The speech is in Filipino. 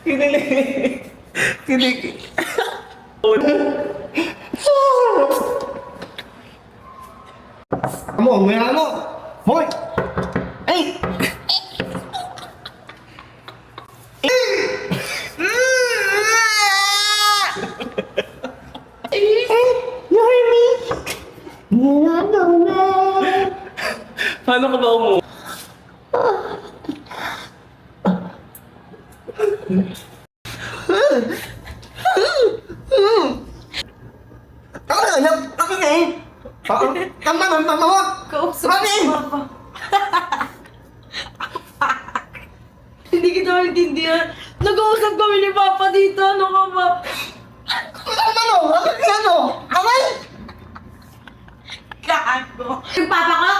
Kinilig. Kinilig. Mo, may ano? Hoy! Ay! Paano ka ba umu? Ako na, ako na eh! Tama na, tama mo! Kausap Mami! ko, Papa. Hindi kita maintindihan. Nag-uusap kami ni Papa dito. Ano ka ba? Ano? Ano? Amay! Gago. Yung Papa ko,